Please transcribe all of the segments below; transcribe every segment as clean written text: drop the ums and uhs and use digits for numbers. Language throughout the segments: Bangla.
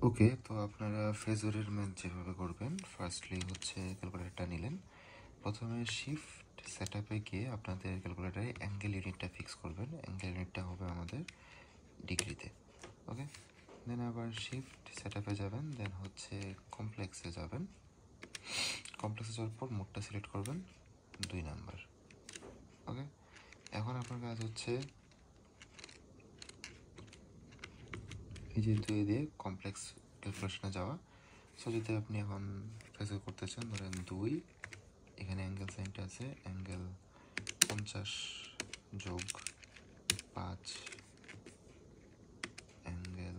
ওকে, তো আপনারা ফেজরের ম্যাথ যেভাবে করবেন, ফার্স্টলি হচ্ছে ক্যালকুলেটরটা নিলেন। প্রথমে শিফট সেট আপে গিয়ে আপনাদের ক্যালকুলেটারে অ্যাঙ্গেল ইউনিটটা ফিক্স করবেন। অ্যাঙ্গেল ইউনিটটা হবে আমাদের ডিগ্রিতে। ওকে, দেন আবার শিফট সেট আপে যাবেন, দেন হচ্ছে কমপ্লেক্সে যাবেন। কমপ্লেক্সে যাওয়ার পর মোডটা সিলেক্ট করবেন 2 নাম্বার। ওকে, এখন আপনার কাজ হচ্ছে এই যে 2 দিয়ে কমপ্লেক্স ক্যালকুলেশনে যাওয়া। সো যদি আপনি এখন ফেজর করতে চান, ধরেন 2, এখানে অ্যাঙ্গেল সাইনটা আছে, অ্যাঙ্গেল 50 যোগ 5, অ্যাঙ্গেল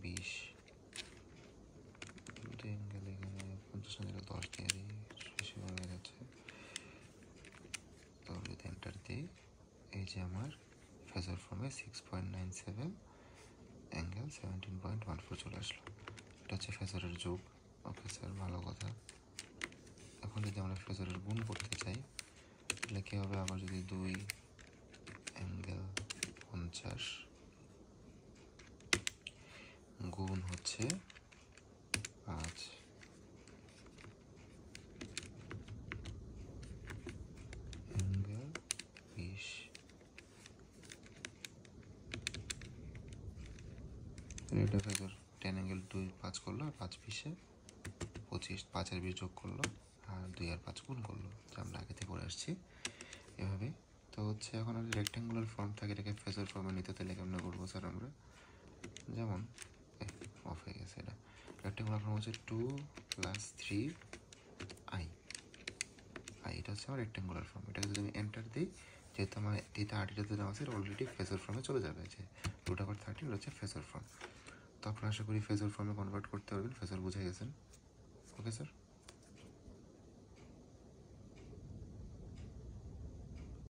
20, অ্যাঙ্গেল এখানে 50 না 10 দিয়ে দিই, বেশি হয়ে যাচ্ছে। তো যদি এন্টার দিই, এই যে আমার ফেজর ফর্মে 6.97 অ্যাঙ্গেল 17.14 চলে আসলো। এটা হচ্ছে ফেজরের যোগ। ওকে স্যার, ভালো কথা। এখন যদি আমরা ফেজরের গুণ করতে চাই, তাহলে কী হবে? আবার যদি 2 অ্যাঙ্গেল 50 গুণ হচ্ছে 5 অ্যাঙ্গেল 20, এটা ফেজর 10 অ্যাঙ্গেল 2 5 করলো, আর 5 20 25, 5 আর 20 যোগ করলো, আর 2 আর 5 গুণ করলো, যা আমরা আগে থেকে করে আসছি এভাবে। তো হচ্ছে এখন যদি রেক্ট্যাঙ্গুলার ফর্ম থাকে, এটাকে ফেজর ফর্মে নিতে তাহলে কেমন করবো স্যার? আমরা যেমন অফ হয়ে গেছে, এটা রেক্ট্যাঙ্গুলার ফর্ম হচ্ছে 2 + 3 i, এটা হচ্ছে আমার রেক্ট্যাঙ্গুলার ফর্ম। এটাকে যদি আমি এন্টার দিই, যেহেতু আমার এটা আর্টিটাতে দেওয়া আছে, অলরেডি ফেজর ফর্মে চলে যাবে, যে √13 হচ্ছে ফেজর ফর্ম। তো আপনারা আশা করি ফেজর ফর্মে কনভার্ট করতে পারবেন। ফেজর বুঝে গেছেন? Okay sir.